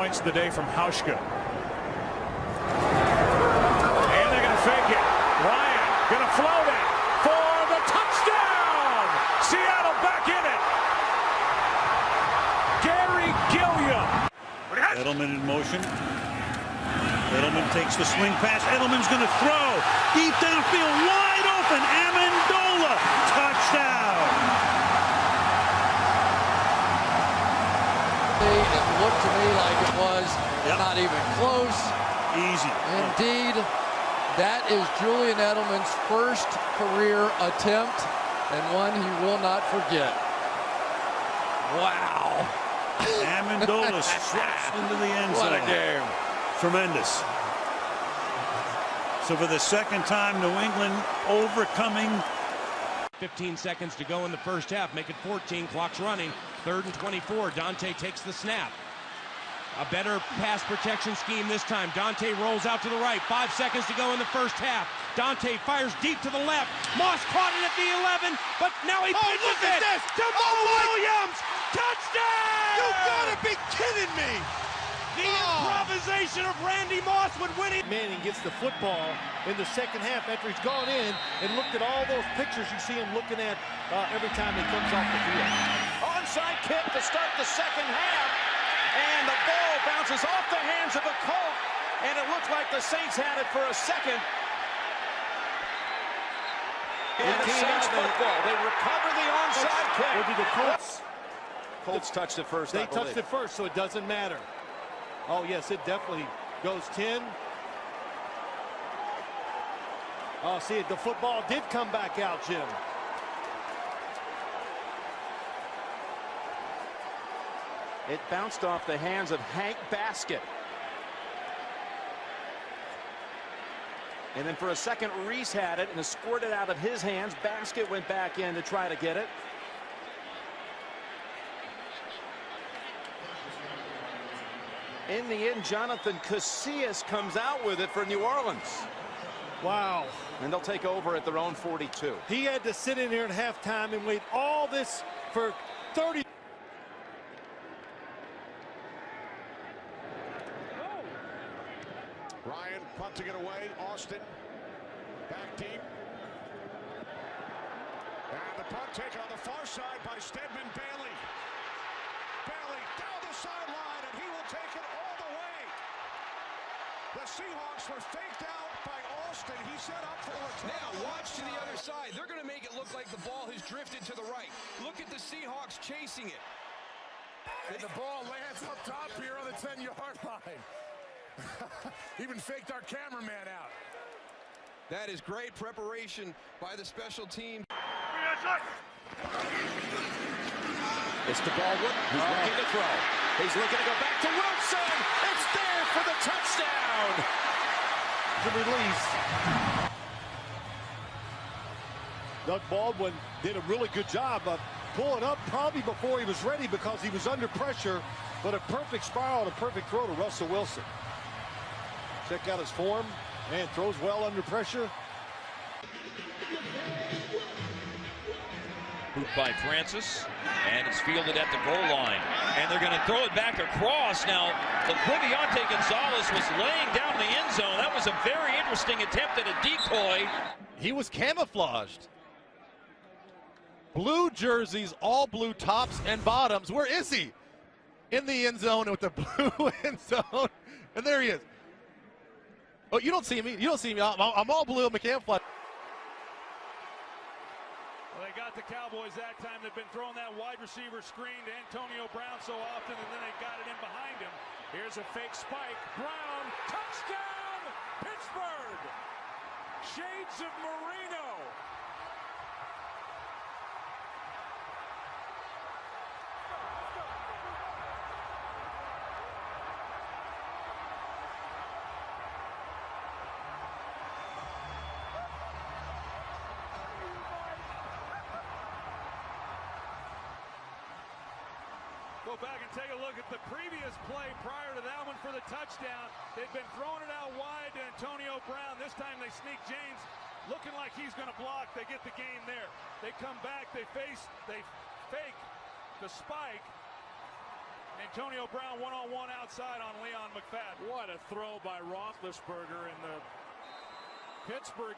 Points of the day from Hauschka. And they're going to fake it. Ryan going to float it for the touchdown. Seattle back in it. Gary Gilliam. Edelman in motion. Edelman takes the swing pass. Edelman's going to throw. Deep downfield, wide open. Amendola. Touchdown. It looked to me like it was not even close. Easy. Indeed, that is Julian Edelman's first career attempt and one he will not forget. Wow. Amendola stretched into the end zone. What a game. Tremendous. So for the second time, New England overcoming. 15 seconds to go in the first half. Make it 14. Clock's running. 3rd and 24. Dante takes the snap. A better pass protection scheme this time. Dante rolls out to the right. 5 seconds to go in the first half. Dante fires deep to the left. Moss caught it at the 11, but now he pitches it to Williams. Touchdown! You gotta be kidding me! The improvisation of Randy Moss would win it. Manning gets the football in the second half after he's gone in and looked at all those pictures you see him looking at every time he comes off the field. Onside kick to start the second half, and the ball bounces off the hands of a Colt, and it looks like the Saints had it for a second. And the Saints football, they recover the onside kick. Or did the Colts? Colts touched it first, They touched it first, so it doesn't matter. Oh, yes, it definitely goes 10. Oh, see, the football did come back out, Jim. It bounced off the hands of Hank Baskett. And then for a second, Reese had it and squirted out of his hands. Baskett went back in to try to get it. In the end, Jonathan Casillas comes out with it for New Orleans. Wow. And they'll take over at their own 42. He had to sit in here at halftime and wait all this for 30. Ryan punting it away. Austin back deep. And the punt take on the far side by Stedman Bailey. Bailey down the sideline, and he will take it all the way. The Seahawks were faked out by Austin. He set up for the return. Now watch to the other side. They're going to make it look like the ball has drifted to the right. Look at the Seahawks chasing it. And the ball lands up top here on the 10-yard line. Even faked our cameraman out. That is great preparation by the special team. It's to Baldwin, who's looking to throw. He's looking to go back to Wilson. It's there for the touchdown. The release. Doug Baldwin did a really good job of pulling up probably before he was ready because he was under pressure, but a perfect spiral, a perfect throw to Russell Wilson. Check out his form, and throws well under pressure. Hooped by Francis, and it's fielded at the goal line. And they're going to throw it back across. Now, Laquiviante Gonzalez was laying down the end zone. That was a very interesting attempt at a decoy. He was camouflaged. Blue jerseys, all blue tops and bottoms. Where is he? In the end zone with the blue end zone. And there he is. Oh, you don't see me. You don't see me. I'm all blue. I'm a camouflage. Well, they got the Cowboys that time. They've been throwing that wide receiver screen to Antonio Brown so often, and then they got it in behind him. Here's a fake spike. Brown, touchdown, Pittsburgh. Shades of Marino. Go back and take a look at the previous play prior to that one for the touchdown. They've been throwing it out wide to Antonio Brown. This time they sneak James looking like he's going to block. They get the gain there. They come back, they fake the spike, Antonio Brown one-on-one outside on Leon McFadden. What a throw by Roethlisberger in the Pittsburgh.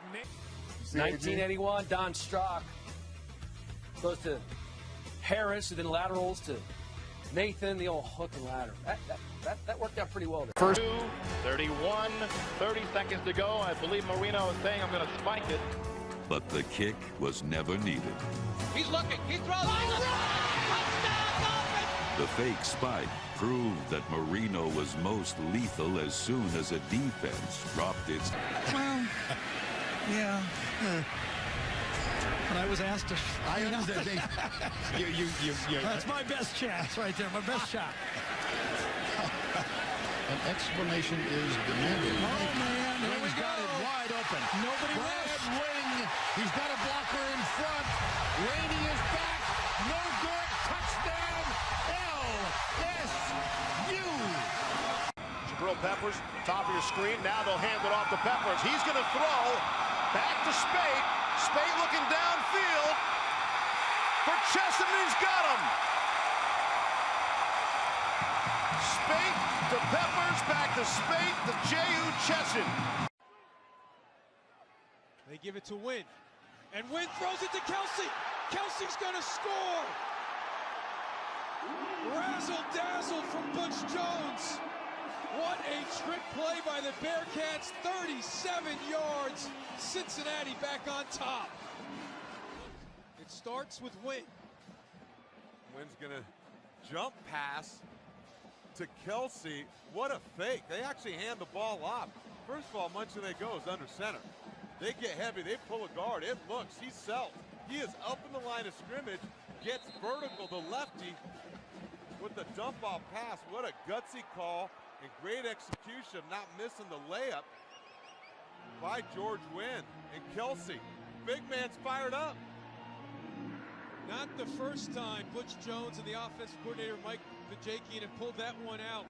1981, Don Strock goes to Harris, and then laterals to Nathan, the old hook and ladder. That worked out pretty well there. First 31, 30 seconds to go. I believe Marino is saying, I'm going to spike it. But the kick was never needed. He's looking. He throws. The fake spike proved that Marino was most lethal as soon as a defense dropped its... Well, yeah. But I was asked to... I understand. That's my best chance right there, my best shot. An explanation is demanded. Oh, man, here we go. Got it wide open. Nobody Brad Wing, he's got a blocker in front. Rainey is back. No good. Touchdown, LSU. Jabril Peppers, top of your screen. Now they'll hand it off to Peppers. He's going to throw. Back to Spate. Spate looking downfield for Chesson, and he's got him. Spate to Peppers, back to Spate to J.U. Chesson. They give it to Wynn. And Wynn throws it to Kelsey. Kelsey's going to score. Razzle-dazzle from Butch Jones. What a trick play by the Bearcats. 37 yards. Cincinnati back on top. It starts with Wynn. Wynn's going to jump pass to Kelsey. What a fake. They actually hand the ball off. First of all, much of they go is under center. They get heavy. They pull a guard. It looks. He's self. He is up in the line of scrimmage. Gets vertical. The lefty with the dump-off pass. What a gutsy call and great execution. Not missing the layup by George Wynn. And Kelsey. Big man's fired up. Not the first time Butch Jones and the offensive coordinator Mike Vajakian have pulled that one out.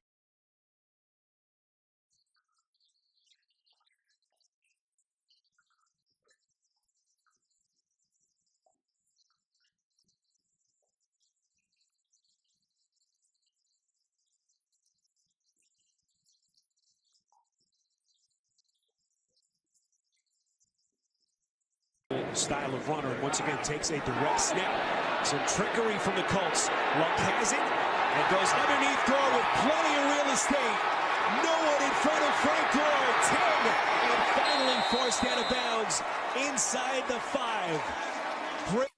Style of runner, once again takes a direct snap. Some trickery from the Colts. Luck has it and goes underneath Gore with plenty of real estate. No one in front of Frank Gore. 10 and finally forced out of bounds inside the 5. Great.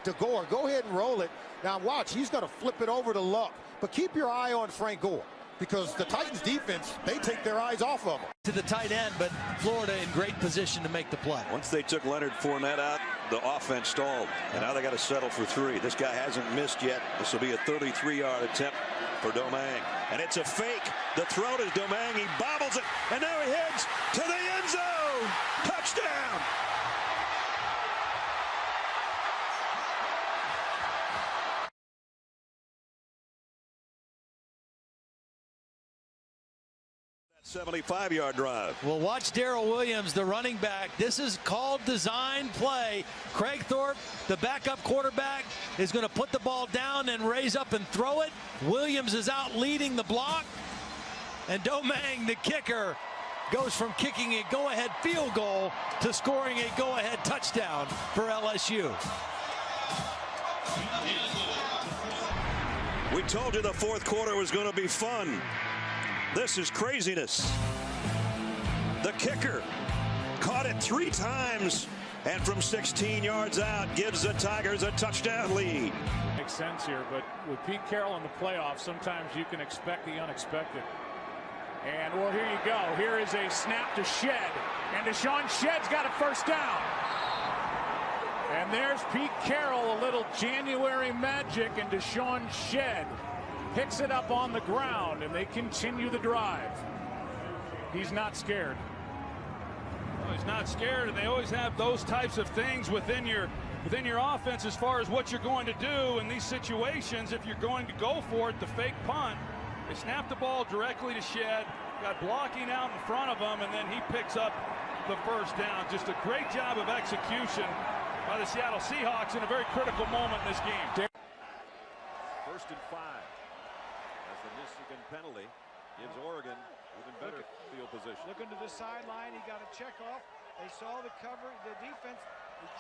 To Gore, go ahead and roll it. Now watch, he's going to flip it over to Luck. But keep your eye on Frank Gore, because the Titans defense, they take their eyes off of him. To the tight end, but Florida in great position to make the play. Once they took Leonard Fournette out, the offense stalled, and now they got to settle for 3. This guy hasn't missed yet. This will be a 33-yard attempt for Domingue, and it's a fake. The throw to Domingue, he bobbles it, and now he heads to the end zone. Touchdown! That 75-yard drive. Well, watch Darrell Williams, the running back. This is called design play. Craig Thorpe, the backup quarterback, is going to put the ball down and raise up and throw it. Williams is out leading the block. And Domingue, the kicker, goes from kicking a go-ahead field goal to scoring a go-ahead touchdown for LSU. We told you the fourth quarter was going to be fun. This is craziness. The kicker caught it 3 times, and from 16 yards out gives the Tigers a touchdown lead. Makes sense here, but with Pete Carroll in the playoffs, sometimes you can expect the unexpected. And well, here you go. Here is a snap to Shed, and Deshaun Shedd's got a first down. And there's Pete Carroll, a little January magic, and Deshaun Shed picks it up on the ground, and they continue the drive. He's not scared. Well, he's not scared, and they always have those types of things within your offense as far as what you're going to do in these situations. If you're going to go for it, the fake punt, they snap the ball directly to Shed, got blocking out in front of him, and then he picks up the first down. Just a great job of execution by the Seattle Seahawks in a very critical moment in this game. 1st and 5. As the Michigan penalty gives Oregon even better field position. Looking to the sideline, he got a check off. They saw the cover, the defense,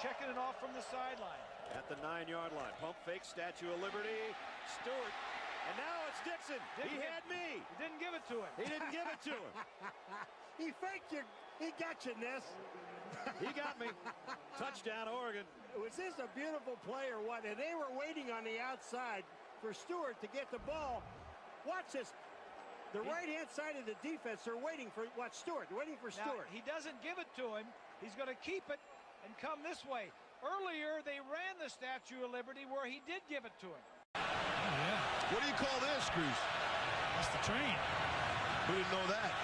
checking it off from the sideline. At the 9-yard line, pump fake, Statue of Liberty, Stewart, and now it's Dixon. He had me. He didn't give it to him. He didn't give it to him. He faked you. He got you, Ness. He got me. Touchdown, Oregon. Was this a beautiful play or what? And they were waiting on the outside for Stewart to get the ball. Watch this. The right-hand side of the defense, they're waiting for, watch, Stewart, waiting for Stewart. Now, he doesn't give it to him. He's going to keep it and come this way. Earlier, they ran the Statue of Liberty where he did give it to him. Oh, yeah. What do you call this, Cruz? That's the train. Who didn't know that?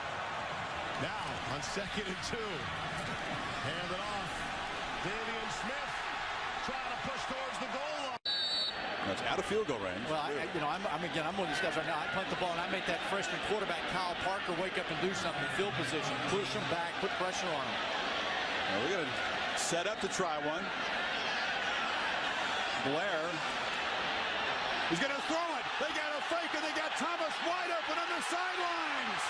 Now, on 2nd and 2. Hand it off. Davian Smith trying to push towards the goal line. That's out of field goal range. Well, I'm one of these guys right now. I punt the ball and I make that freshman quarterback Kyle Parker wake up and do something. Field position, push him back, put pressure on him. Well, we're going to set up to try one. Blair. He's going to throw it. They got a fake and they got Thomas wide open on the sidelines.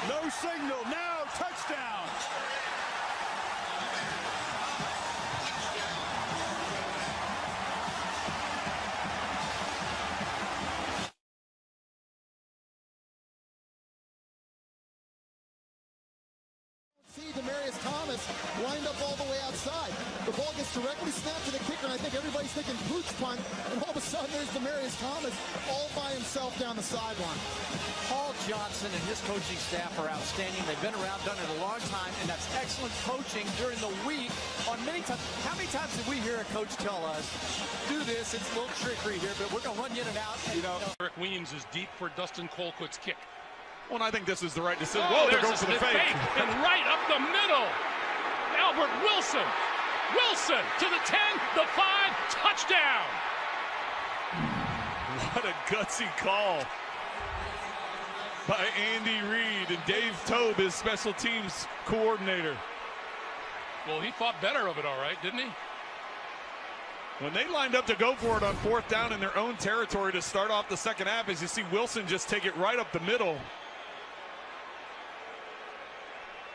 No signal. Now touchdown. Thomas lined up all the way outside. The ball gets directly snapped to the kicker, and I think everybody's thinking pooch punt, and all of a sudden there's Demaryius Thomas all by himself down the sideline. Paul Johnson and his coaching staff are outstanding. They've been around, done it a long time, and that's excellent coaching during the week. On many times, how many times did we hear a coach tell us, do this, it's a little trickery here, but we're going to run you in and out. And, Eric Williams is deep for Dustin Colquitt's kick. Well, and I think this is the right decision. Oh, Whoa, they're going for the fake. And right up the middle. Albert Wilson. Wilson to the 10, the 5, touchdown. What a gutsy call by Andy Reid and Dave Tobe, his special teams coordinator. Well, he thought better of it, all right, didn't he? When they lined up to go for it on 4th down in their own territory to start off the second half, as you see Wilson just take it right up the middle.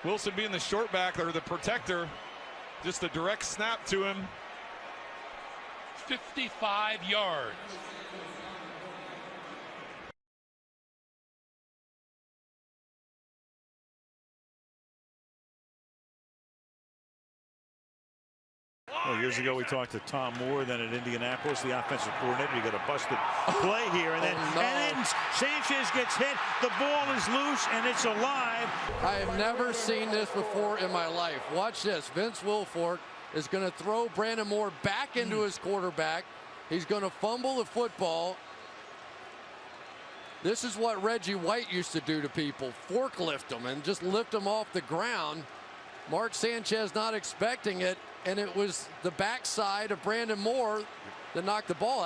Wilson being the short back or the protector, just a direct snap to him. 55 yards. Well, years ago, we talked to Tom Moore, then at Indianapolis, the offensive coordinator. You got a busted play here, and then Sanchez gets hit. The ball is loose, and it's alive. I have never seen this before in my life. Watch this. Vince Wilfork is going to throw Brandon Moore back into his quarterback. He's going to fumble the football. This is what Reggie White used to do to people, forklift them and just lift them off the ground. Mark Sanchez not expecting it, and it was the backside of Brandon Moore that knocked the ball out.